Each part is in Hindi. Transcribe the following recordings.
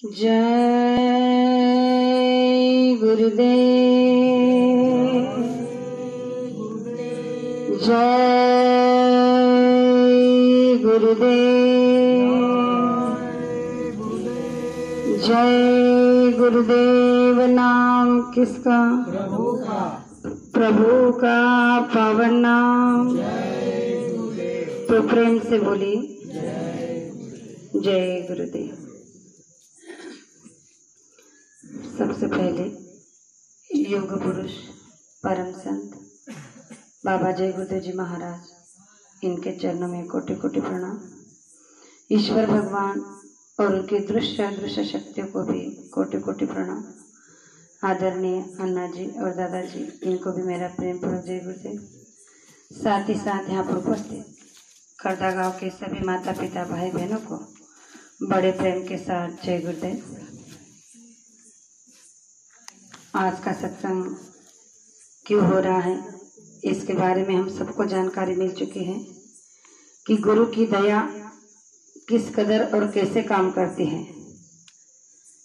जय गुरुदेव, जय गुरुदेव, जय गुरुदेव। नाम किसका? प्रभु का। प्रभु का पावन नाम। तो प्रेम से बोलिए जय गुरुदेव। सबसे पहले योग पुरुष परम संत बाबा जय गुरुदेव जी महाराज, इनके चरणों में कोटि कोटि प्रणाम। ईश्वर भगवान और उनकी दृश्य अदृश्य शक्तियों को भी कोटि कोटि प्रणाम। आदरणीय अन्ना जी और दादाजी, इनको भी मेरा प्रेम पूर्वक जय गुरुदेव। साथ ही साथ यहाँ पर उपस्थित खर्दा गांव के सभी माता पिता भाई बहनों को बड़े प्रेम के साथ जय गुरुदेव। आज का सत्संग क्यों हो रहा है, इसके बारे में हम सबको जानकारी मिल चुकी है कि गुरु की दया किस कदर और कैसे काम करती है।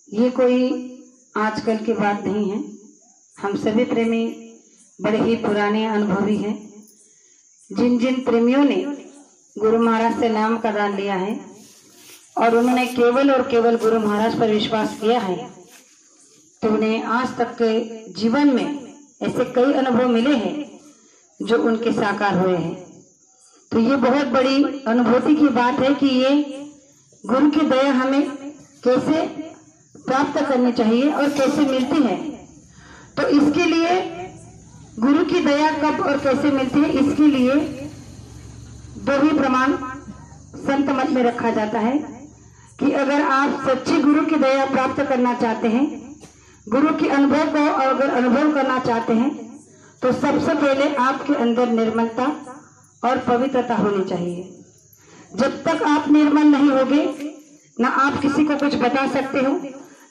ये कोई आजकल की बात नहीं है। हम सभी प्रेमी बड़े ही पुराने अनुभवी हैं। जिन जिन प्रेमियों ने गुरु महाराज से नाम का दान लिया है और उन्होंने केवल और केवल गुरु महाराज पर विश्वास किया है, तो उन्हें आज तक के जीवन में ऐसे कई अनुभव मिले हैं जो उनके साकार हुए हैं। तो ये बहुत बड़ी अनुभूति की बात है कि ये गुरु की दया हमें कैसे प्राप्त करनी चाहिए और कैसे मिलती है। तो इसके लिए गुरु की दया कब और कैसे मिलती है, इसके लिए दो ही प्रमाण संत मत में रखा जाता है कि अगर आप सच्ची गुरु की दया प्राप्त करना चाहते हैं, गुरु के अनुभव को अगर अनुभव करना चाहते हैं, तो सबसे पहले आपके अंदर निर्मलता और पवित्रता होनी चाहिए। जब तक आप निर्मल नहीं होगे, ना आप किसी को कुछ बता सकते हो,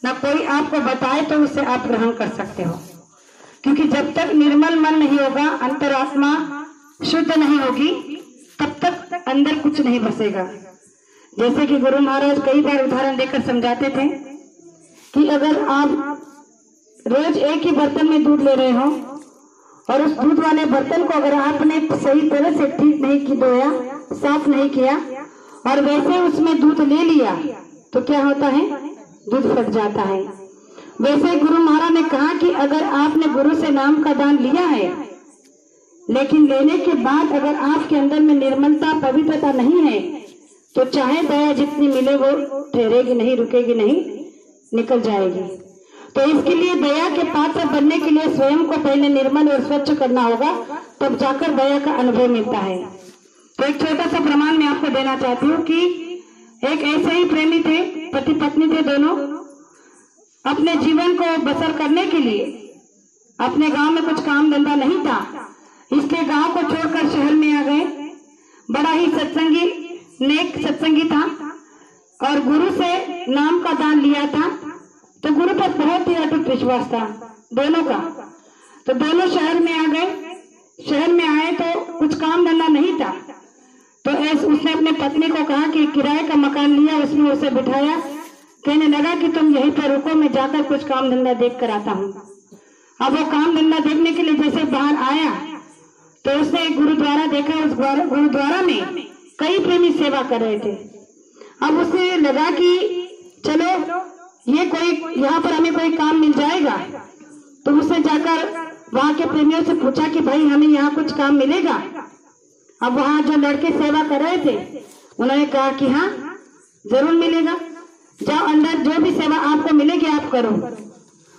ना कोई आपको बताए तो उसे आप ग्रहण कर सकते हो। क्योंकि जब तक निर्मल मन नहीं होगा, अंतरात्मा शुद्ध नहीं होगी, तब तक अंदर कुछ नहीं बसेगा। जैसे कि गुरु महाराज कई बार उदाहरण देकर समझाते थे कि अगर आप रोज एक ही बर्तन में दूध ले रहे हो और उस दूध वाले बर्तन को अगर आपने सही तरह से ठीक नहीं की धोया, साफ नहीं किया और वैसे उसमें दूध ले लिया, तो क्या होता है? दूध फट जाता है। वैसे गुरु महाराज ने कहा कि अगर आपने गुरु से नाम का दान लिया है, लेकिन लेने के बाद अगर आपके अंदर में निर्मलता पवित्रता नहीं है, तो चाहे दया जितनी मिले वो ठहरेगी नहीं, रुकेगी नहीं, निकल जाएगी। तो इसके लिए दया के पात्र बनने के लिए स्वयं को पहले निर्मल और स्वच्छ करना होगा, तब जाकर दया का अनुभव मिलता है। तो एक छोटा सा प्रमाण मैं आपको देना चाहती हूँ कि एक ऐसे ही प्रेमी थे, पति पत्नी थे दोनों। अपने जीवन को बसर करने के लिए अपने गांव में कुछ काम धंधा नहीं था, इसलिए गांव को छोड़कर शहर में आ गए। बड़ा ही सत्संगी, नेक सत्संगी था और गुरु से नाम का दान लिया था, तो गुरु पर बहुत ही अटूट विश्वास था दोनों का। तो दोनों शहर में आ गए। शहर में आए तो कुछ काम धंधा नहीं था, तो उसने अपने पत्नी को कहा कि किराए का मकान लिया, उसमें उसे बिठाया, कहने लगा कि तुम यहीं पर रुको, मैं जाकर कुछ काम धंधा देख कर आता हूँ। अब वो काम धंधा देखने के लिए जैसे बाहर आया तो उसने एक गुरुद्वारा देखा। उस गुरुद्वारा में कई प्रेमी सेवा कर रहे थे। अब उसे लगा कि चलो ये कोई यहाँ पर हमें कोई काम मिल जाएगा, तो उसने जाकर वहाँ के प्रेमियों से पूछा कि भाई हमें यहाँ कुछ काम मिलेगा। अब वहाँ जो लड़के सेवा कर रहे थे उन्होंने कहा कि हाँ जरूर मिलेगा, जाओ अंदर, जो भी सेवा आपको मिलेगी आप करो।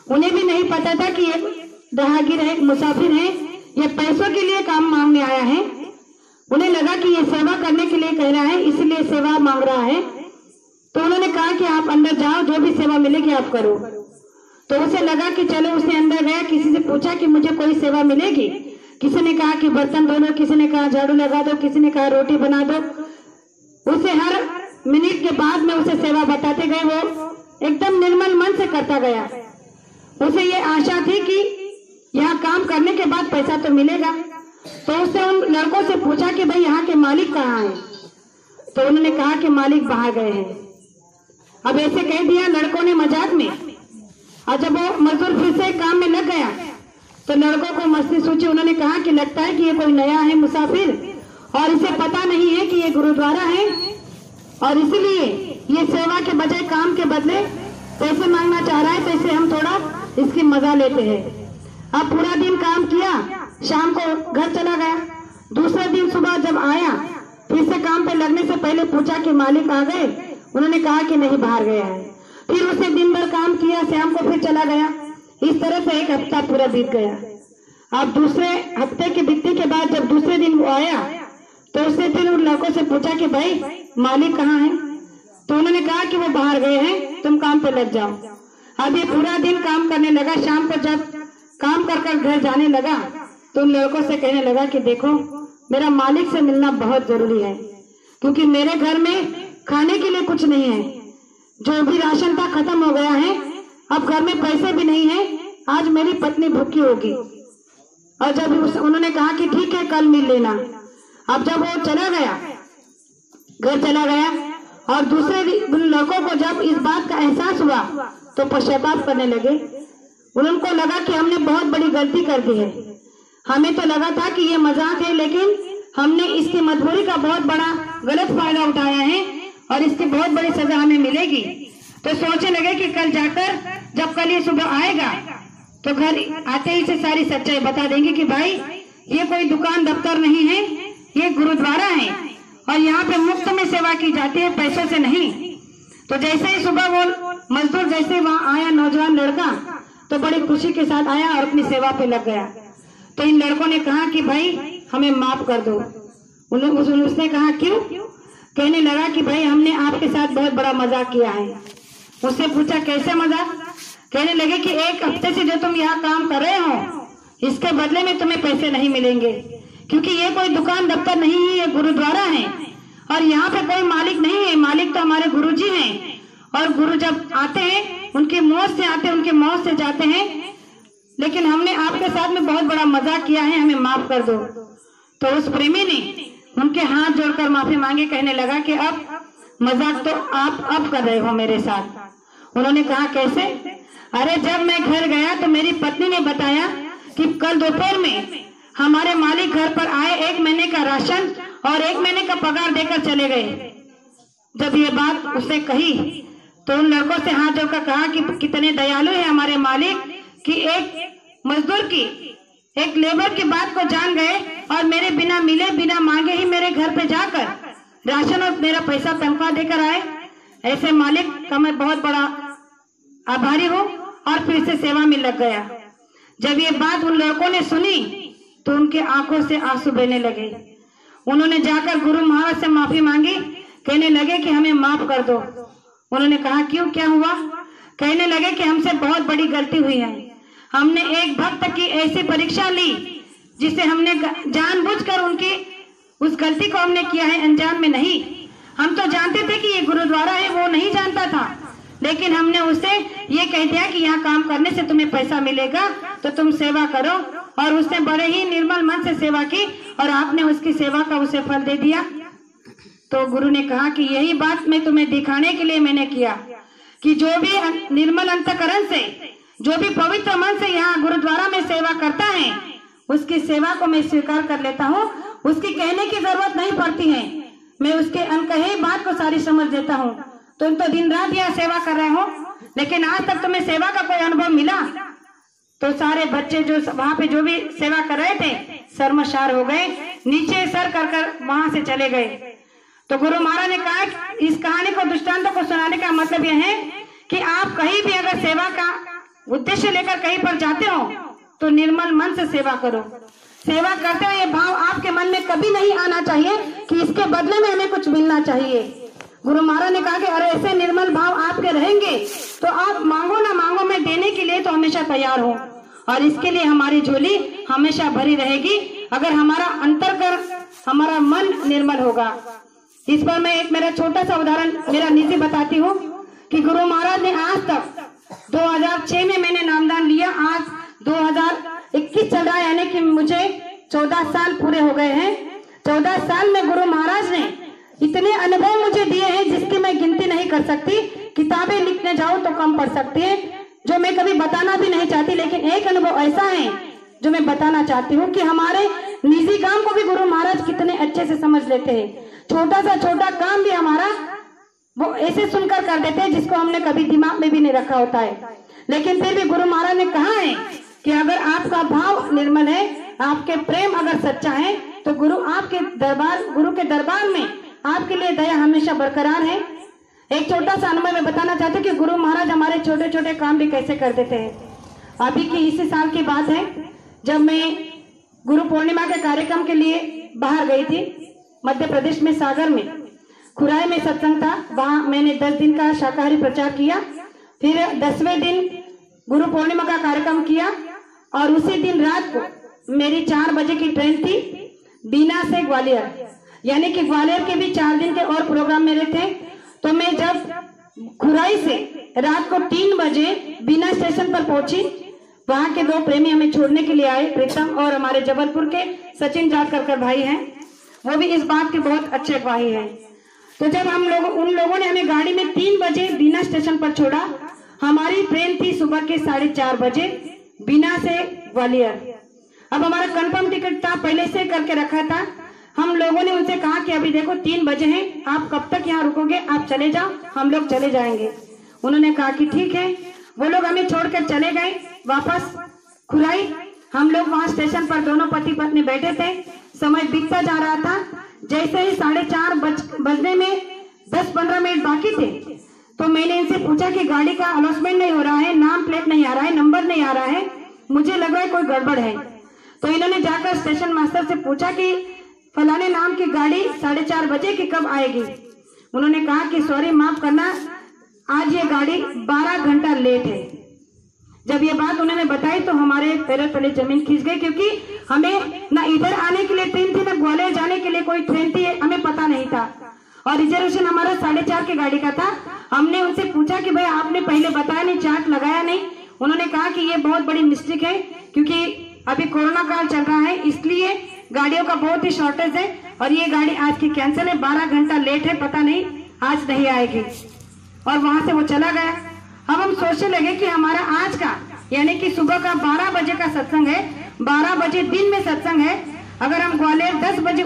उन्हें भी नहीं पता था कि ये राहगीर है, मुसाफिर है, ये पैसों के लिए काम मांगने आया है। उन्हें लगा कि ये सेवा करने के लिए कह रहा है, इसलिए सेवा मांग रहा है। तो उन्होंने कहा कि आप अंदर जाओ, जो भी सेवा मिलेगी आप करो। तो उसे लगा कि चलो, उसे अंदर गया, किसी से पूछा कि मुझे कोई सेवा मिलेगी। किसी ने कहा कि बर्तन धो लो, किसी ने कहा झाड़ू लगा दो, किसी ने कहा रोटी बना दो। उसे हर मिनट के बाद में उसे सेवा बताते गए, वो एकदम निर्मल मन से करता गया। उसे ये आशा थी कि यहाँ काम करने के बाद पैसा तो मिलेगा। तो उसने उन लड़कों से पूछा कि भाई यहाँ के मालिक कहाँ हैं। तो उन्होंने कहा कि मालिक बाहर गए हैं। अब ऐसे कह दिया लड़कों ने मजाक में। और जब वो मजदूर फिर से काम में लग गया तो लड़कों को मस्ती सूझी। उन्होंने कहा कि लगता है कि ये कोई नया है मुसाफिर और इसे पता नहीं है कि ये गुरुद्वारा है, और इसीलिए ये सेवा के बजाय काम के बदले पैसे मांगना चाह रहा है, तो इसे हम थोड़ा इसकी मजा लेते हैं। अब पूरा दिन काम किया, शाम को घर चला गया। दूसरे दिन सुबह जब आया फिर से काम पे लगने से पहले पूछा कि मालिक आ गए? उन्होंने कहा कि नहीं, बाहर गया है। फिर उसने दिन भर काम किया, शाम को फिर चला गया। इस तरह से एक हफ्ता पूरा बीत गया। अब दूसरे हफ्ते के बीतने के बाद जब दूसरे दिन वो आया तो उसने फिर उन लड़कों से पूछा कि भाई मालिक कहाँ है? तो उन्होंने कहा कि वो बाहर गए हैं, तुम काम पे लग जाओ। अब ये पूरा दिन काम करने लगा। शाम को जब काम कर कर घर जाने लगा तो उन लड़कों से कहने लगा कि देखो, मेरा मालिक से मिलना बहुत जरूरी है, क्योंकि मेरे घर में खाने के लिए कुछ नहीं है। जो भी राशन था खत्म हो गया है, अब घर में पैसे भी नहीं है। आज मेरी पत्नी भूखी होगी। और जब उन्होंने कहा कि ठीक है, कल मिल लेना। अब जब वो चला गया, घर चला गया, और दूसरे लड़कों को जब इस बात का एहसास हुआ तो पश्चाताप करने लगे। उनको लगा कि हमने बहुत बड़ी गलती कर दी है। हमें तो लगा था कि ये मजाक है, लेकिन हमने इसकी मजबूरी का बहुत बड़ा गलत फायदा उठाया है और इसकी बहुत बड़ी सजा हमें मिलेगी। तो सोचने लगे कि कल जाकर जब कल ये सुबह आएगा तो घर आते ही से सारी सच्चाई बता देंगे कि भाई ये कोई दुकान दफ्तर नहीं है, ये गुरुद्वारा है और यहाँ पे मुफ्त में सेवा की जाती है, पैसों से नहीं। तो जैसे ही सुबह वो मजदूर जैसे वहाँ आया, नौजवान लड़का, तो बड़ी खुशी के साथ आया और अपनी सेवा पे लग गया। तो इन लड़कों ने कहा कि भाई हमें माफ कर दो। उसने कहा क्यों? कहने लगा कि भाई हमने आपके साथ बहुत बड़ा मजाक किया है। उससे पूछा कैसे मजाक? कहने लगे कि एक हफ्ते से जो तुम यहाँ काम कर रहे हो, इसके बदले में तुम्हें पैसे नहीं मिलेंगे, क्योंकि ये कोई दुकान दफ्तर नहीं है, ये गुरुद्वारा है और यहाँ पे कोई मालिक नहीं है। मालिक तो हमारे गुरुजी हैं, और गुरु जब आते हैं उनकी मौत से आते हैं, उनकी मौत से जाते हैं। लेकिन हमने आपके साथ में बहुत बड़ा मजाक किया है, हमें माफ कर दो। तो उस प्रेमी ने उनके हाथ जोड़कर माफी मांगी। कहने लगा कि अब मजाक तो आप अब कर रहे हो मेरे साथ। उन्होंने कहा कैसे? अरे जब मैं घर गया तो मेरी पत्नी ने बताया कि कल दोपहर में हमारे मालिक घर पर आए, 1 महीने का राशन और 1 महीने का पगार देकर चले गए। जब ये बात उसने कही तो उन लड़कों से हाथ जोड़कर कहा कि कितने दयालु है हमारे मालिक कि एक मजदूर की, एक लेबर की बात को जान गए और मेरे बिना मिले बिना मांगे ही मेरे घर पे जाकर राशन और मेरा पैसा तनख्वाह देकर आए। ऐसे मालिक का मैं बहुत बड़ा आभारी हूँ। और फिर से सेवा में लग गया। जब ये बात उन लड़कों ने सुनी तो उनके आंखों से आंसू बहने लगे। उन्होंने जाकर गुरु महाराज से माफी मांगी। कहने लगे कि हमें माफ कर दो। उन्होंने कहा क्यों, क्या हुआ? कहने लगे कि हमसे बहुत बड़ी गलती हुई है। हमने एक भक्त की ऐसी परीक्षा ली जिसे हमने जानबूझकर उनकी उस गलती को हमने किया है, अनजान में नहीं। हम तो जानते थे कि ये गुरुद्वारा है, वो नहीं जानता था, लेकिन हमने उसे ये कह दिया कि यहाँ काम करने से तुम्हें पैसा मिलेगा तो तुम सेवा करो, और उसने बड़े ही निर्मल मन से सेवा की और आपने उसकी सेवा का उसे फल दे दिया। तो गुरु ने कहा कि यही बात मैं तुम्हें दिखाने के लिए मैंने किया कि जो भी निर्मल अंतकरण से, जो भी पवित्र मन से यहाँ गुरुद्वारा में सेवा करता है, उसकी सेवा को मैं स्वीकार कर लेता हूँ। उसकी कहने की जरूरत नहीं पड़ती है, मैं उसके अनकही बात को सारी समझ देता हूँ। तुम तो दिन रात यहाँ सेवा कर रहे हो, लेकिन आज तक तुम्हें सेवा का कोई अनुभव मिला? तो सारे बच्चे जो वहाँ पे जो भी सेवा कर रहे थे शर्मसार हो गए, नीचे सर कर कर वहां से चले गए। तो गुरु महाराज ने कहा इस कहानी को, दृष्टांतों को सुनाने का मतलब यह है कि आप कहीं भी अगर सेवा का उद्देश्य लेकर कहीं पर जाते हो तो निर्मल मन से सेवा करो। सेवा करते हुए ये भाव आपके मन में कभी नहीं आना चाहिए कि इसके बदले में हमें कुछ मिलना चाहिए। गुरु महाराज ने कहा कि अरे ऐसे निर्मल भाव आपके रहेंगे तो आप मांगो ना मांगो, मैं देने के लिए तो हमेशा तैयार हूँ, और इसके लिए हमारी झोली हमेशा भरी रहेगी अगर हमारा अंतर्करण, हमारा मन निर्मल होगा। इस पर मैं एक मेरा छोटा सा उदाहरण मेरा निजी बताती हूँ कि गुरु महाराज ने आज तक 2006 में मैंने नामदान लिया, आज 2021 चल रहा है, यानी कि मुझे 14 साल पूरे हो गए हैं। 14 साल में गुरु महाराज ने इतने अनुभव मुझे दिए हैं जिसकी मैं गिनती नहीं कर सकती। किताबें लिखने जाओ तो कम पढ़ सकती है, जो मैं कभी बताना भी नहीं चाहती। लेकिन एक अनुभव ऐसा है जो मैं बताना चाहती हूँ कि हमारे निजी काम को भी गुरु महाराज कितने अच्छे से समझ लेते हैं। छोटा सा छोटा काम भी हमारा वो ऐसे सुनकर कर देते हैं जिसको हमने कभी दिमाग में भी नहीं रखा होता है। लेकिन फिर भी गुरु महाराज ने कहा है कि अगर आपका भाव निर्मल है, आपके प्रेम अगर सच्चा है, तो गुरु के दरबार में आपके लिए दया हमेशा बरकरार है। एक छोटा सा अनुभव मैं बताना चाहती हूँ कि गुरु महाराज हमारे छोटे छोटे काम भी कैसे कर देते हैं। अभी की इसी साल की बात है, जब मैं गुरु पूर्णिमा के कार्यक्रम के लिए बाहर गई थी, मध्य प्रदेश में सागर में खुराई में सत्संग था। वहां मैंने 10 दिन का शाकाहारी प्रचार किया। फिर 10वें दिन गुरु पूर्णिमा का कार्यक्रम किया और उसी दिन रात को मेरी 4 बजे की ट्रेन थी बीना से ग्वालियर, यानी कि ग्वालियर के भी 4 दिन के और प्रोग्राम मेरे थे। तो मैं जब खुराई से रात को 3 बजे बीना स्टेशन पर पहुंची, वहां के 2 प्रेमी हमें छोड़ने के लिए आए, प्रीतम और हमारे जबलपुर के सचिन जाटकर भाई हैं, वो भी इस बात के बहुत अच्छे गवाही हैं। तो जब उन लोगों ने हमें गाड़ी में 3 बजे बीना स्टेशन पर छोड़ा, हमारी ट्रेन थी सुबह के 4:30 बजे बीना से ग्वालियर। अब हमारा कंफर्म टिकट था, पहले से करके रखा था। हम लोगों ने उनसे कहा कि अभी देखो 3 बजे हैं, आप कब तक यहाँ रुकोगे, आप चले जाओ, हम लोग चले जाएंगे। उन्होंने कहा कि ठीक है। वो लोग हमें छोड़कर चले गए वापस खुराई। हम लोग वहां स्टेशन पर दोनों पति पत्नी बैठे थे, समय बीतता जा रहा था। जैसे ही 4:30 बजने में 10-15 मिनट बाकी थे, तो मैंने इनसे पूछा कि गाड़ी का अनाउंसमेंट नहीं हो रहा है, नाम प्लेट नहीं आ रहा है, नंबर नहीं आ रहा है, मुझे लग रहा है कोई गड़बड़ है। तो इन्होंने जाकर स्टेशन मास्टर से पूछा कि फलाने नाम की गाड़ी 4:30 बजे की कब आएगी। उन्होंने कहा कि सॉरी, माफ करना, आज ये गाड़ी 12 घंटा लेट है। जब ये बात उन्होंने बताई तो हमारे पैरों तले जमीन खिंच गई, क्योंकि हमें ना इधर आने के लिए ट्रेन थी, ना ग्वालियर जाने के लिए कोई ट्रेन थी, हमें पता नहीं था। और रिजर्वेशन हमारा 4:30 की गाड़ी का था। हमने उनसे पूछा कि भाई आपने पहले बताया नहीं, चार्ट लगाया नहीं। उन्होंने कहा कि ये बहुत बड़ी मिस्टेक है, क्योंकि अभी कोरोना काल चल रहा है, इसलिए गाड़ियों का बहुत ही शॉर्टेज है और ये गाड़ी आज की कैंसिल है, 12 घंटा लेट है, पता नहीं आज नहीं आएगी। और वहां से वो चला गया। अब हम सोचने लगे कि हमारा आज का यानी कि सुबह का 12 बजे का सत्संग है, 12 बजे दिन में सत्संग है। अगर हम ग्वालियर 9 बजे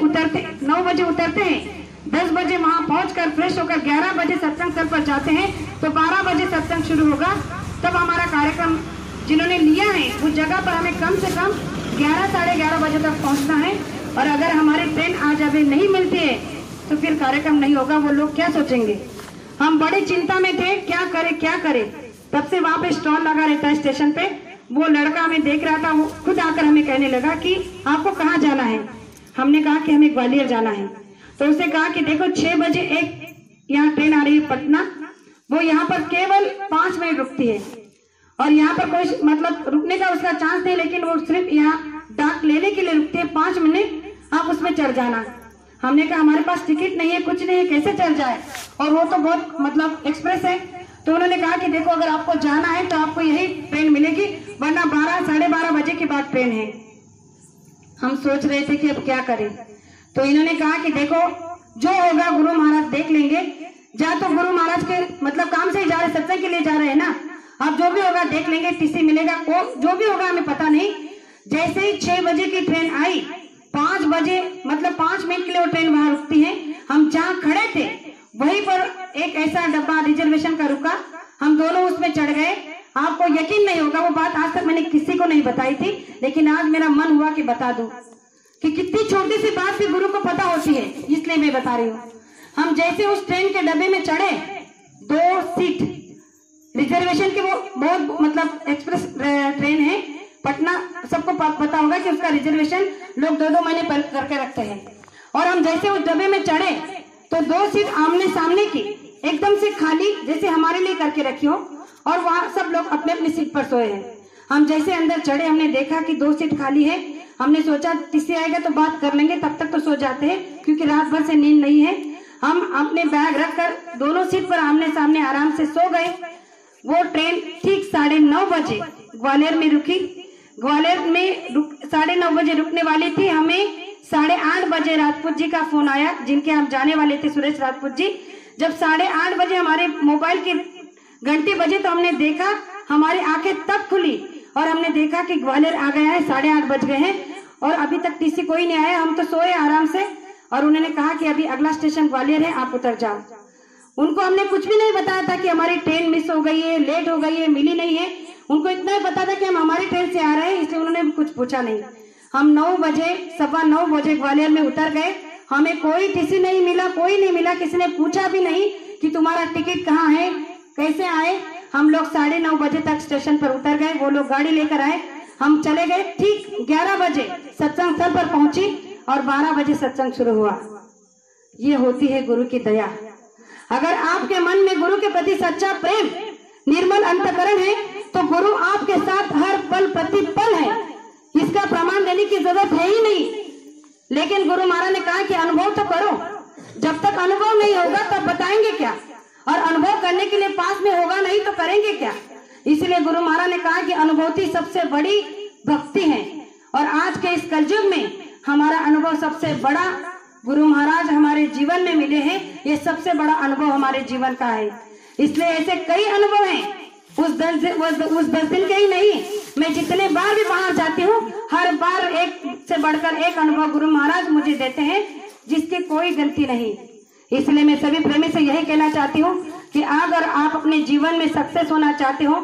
उतरते हैं, 10 बजे वहां पहुंचकर फ्रेश होकर 11 बजे सत्संग स्थल पर जाते हैं, तो 12 बजे सत्संग शुरू होगा। तब हमारा कार्यक्रम जिन्होंने लिया है उस जगह पर हमें कम से कम 11 साढ़े 11 बजे तक पहुंचना है। और अगर हमारी ट्रेन आज अभी नहीं मिलती है तो फिर कार्यक्रम नहीं होगा। वो लोग क्या सोचेंगे। हम बड़ी चिंता में थे, क्या करे। तब से वहां पे स्टॉल लगा रहता है स्टेशन पे। वो लड़का हमें देख रहा था, वो खुद आकर हमें कहने लगा कि आपको कहाँ जाना है। हमने कहा कि हमें ग्वालियर जाना है। तो उसने कहा कि देखो 6 बजे एक यहाँ ट्रेन आ रही है पटना, वो यहाँ पर केवल 5 मिनट रुकती है और यहाँ पर कोई मतलब रुकने का उसका चांस नहीं, लेकिन वो सिर्फ यहाँ डाक लेने के लिए रुकती है। 5 मिनट आप उसमें चढ़ जाना। हमने कहा हमारे पास टिकट नहीं है, कुछ नहीं है, कैसे चढ़ जाए, और वो तो बहुत मतलब एक्सप्रेस है। तो उन्होंने कहा कि देखो अगर आपको जाना है तो आपको यही ट्रेन मिलेगी, वरना 12 साढ़े 12 बजे के बाद ट्रेन है। हम सोच रहे थे कि अब क्या करें। तो इन्होंने कहा कि देखो जो होगा गुरु महाराज देख लेंगे। जा तो गुरु महाराज के मतलब काम से ही जा रहे, सत्संग के लिए जा रहे हैं ना, अब जो भी होगा देख लेंगे, टीसी मिलेगा, जो भी होगा हमें पता नहीं। जैसे ही 6 बजे की ट्रेन आई, 5 बजे मतलब 5 मिनट के लिए वो ट्रेन वहां रुकती है। हम जहाँ खड़े थे वहीं पर एक ऐसा डब्बा रिजर्वेशन का रुका, हम दोनों उसमें चढ़ गए। आपको यकीन नहीं होगा, वो बात आज तक मैंने किसी को नहीं बताई थी, लेकिन आज मेरा मन हुआ कि बता दूं कि कितनी छोटी सी बात भी गुरु को पता होती है, इसलिए मैं बता रही हूँ। हम जैसे उस ट्रेन के डब्बे में चढ़े, 2 सीट रिजर्वेशन की, वो बहुत मतलब एक्सप्रेस ट्रेन है पटना, सबको पता होगा कि उसका रिजर्वेशन लोग 2-2 महीने करके रखते हैं। और हम जैसे उस डब्बे में चढ़े तो 2 सीट आमने सामने की एकदम से खाली, जैसे हमारे लिए करके रखी हो, और वहां सब लोग अपने अपनी सीट पर सोए हैं। हम जैसे अंदर चढ़े, हमने देखा कि 2 सीट खाली है। हमने सोचा किसी आएगा तो बात कर लेंगे, तब तक तो सो जाते हैं क्योंकि रात भर से नींद नहीं है। हम अपने बैग रखकर दोनों सीट पर आमने सामने आराम से सो गए। वो ट्रेन ठीक 9:30 बजे ग्वालियर में रुकी। ग्वालियर में 9:30 बजे रुकने वाली थी, हमें 8:30 बजे राजपूत जी का फोन आया, जिनके हम जाने वाले थे, सुरेश राजपूत जी। जब 8:30 बजे हमारे मोबाइल की घंटी बजे तो हमने देखा, हमारी आंखें तब खुली और हमने देखा कि ग्वालियर आ गया है, 8:30 बज गए हैं और अभी तक टीसी कोई नहीं आया। हम तो सोए आराम से और उन्होंने कहा कि अभी अगला स्टेशन ग्वालियर है, आप उतर जाओ। उनको हमने कुछ भी नहीं बताया था कि हमारी ट्रेन मिस हो गई है, लेट हो गई है, मिली नहीं है। उनको इतना ही पता था कि हम हमारी ट्रेन से आ रहे हैं, इसलिए उन्होंने कुछ पूछा नहीं। हम 9 बजे, 9:15 बजे ग्वालियर में उतर गए। हमें कोई टीसी नहीं मिला, कोई नहीं मिला, किसी ने पूछा भी नहीं कि तुम्हारा टिकट कहाँ है, कैसे आए। हम लोग 9:30 बजे तक स्टेशन पर उतर गए, वो लोग गाड़ी लेकर आए, हम चले गए। ठीक 11 बजे सत्संग स्थल पर पहुंची और 12 बजे सत्संग शुरू हुआ। ये होती है गुरु की दया। अगर आपके मन में गुरु के प्रति सच्चा प्रेम, निर्मल अंतःकरण है तो गुरु आपके साथ हर पल प्रतिपल है। इसका प्रमाण देने की जरूरत है ही नहीं। लेकिन गुरु महाराज ने कहा कि अनुभव तो करो। जब तक अनुभव नहीं होगा तब बताएंगे क्या, और अनुभव करने के लिए पास में होगा नहीं तो करेंगे क्या। इसलिए गुरु महाराज ने कहा कि अनुभूति सबसे बड़ी भक्ति है। और आज के इस कलयुग में हमारा अनुभव सबसे बड़ा गुरु महाराज हमारे जीवन में मिले हैं। ये सबसे बड़ा अनुभव हमारे जीवन का है। इसलिए ऐसे कई अनुभव हैं, उस 10 दिन के ही नहीं। मैं जितने बार भी बाहर जाती हूँ, हर बार एक से बढ़कर एक अनुभव गुरु महाराज मुझे देते हैं, जिसकी कोई गलती नहीं। इसलिए मैं सभी प्रेमी से यही कहना चाहती हूँ कि अगर आप अपने जीवन में सक्सेस होना चाहते हो,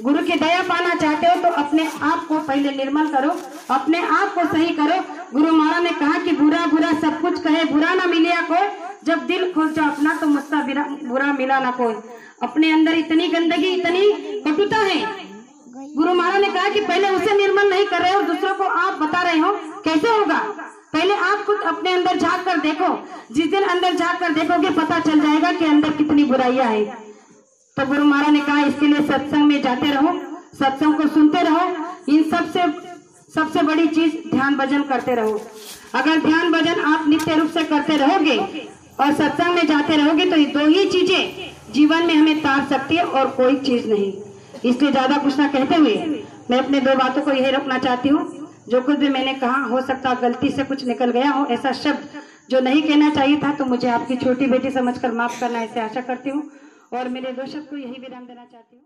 गुरु की दया पाना चाहते हो, तो अपने आप को पहले निर्मल करो, अपने आप को सही करो। गुरु महाराज ने कहा कि बुरा बुरा सब कुछ कहे, बुरा ना मिले कोई, जब दिल खोजा अपना तो मुझसे बुरा मिला ना कोई। अपने अंदर इतनी गंदगी, इतनी कटुता है। गुरु महाराज ने कहा कि पहले उसे निर्मल नहीं कर रहे हो, दूसरों को आप बता रहे हो, कैसे होगा। पहले आप खुद अपने अंदर झांक कर देखो। जिस दिन अंदर झांक कर देखोगे पता चल जाएगा कि अंदर कितनी बुराइयां है। तो गुरु महाराज ने कहा इसके लिए सत्संग में जाते रहो, सत्संग को सुनते रहो। इन सबसे बड़ी चीज ध्यान भजन करते रहो। अगर ध्यान भजन आप नित्य रूप से करते रहोगे और सत्संग में जाते रहोगे तो ये 2 ही चीजें जीवन में हमें तार सकती है और कोई चीज नहीं। इसलिए ज्यादा कुछ ना कहते हुए मैं अपने 2 बातों को यही रखना चाहती हूँ। जो कुछ भी मैंने कहा, हो सकता गलती से कुछ निकल गया हो, ऐसा शब्द जो नहीं कहना चाहिए था, तो मुझे आपकी छोटी बेटी समझकर माफ करना, ऐसे आशा करती हूँ। और मेरे 2 शब्द को यही विराम देना चाहती हूँ।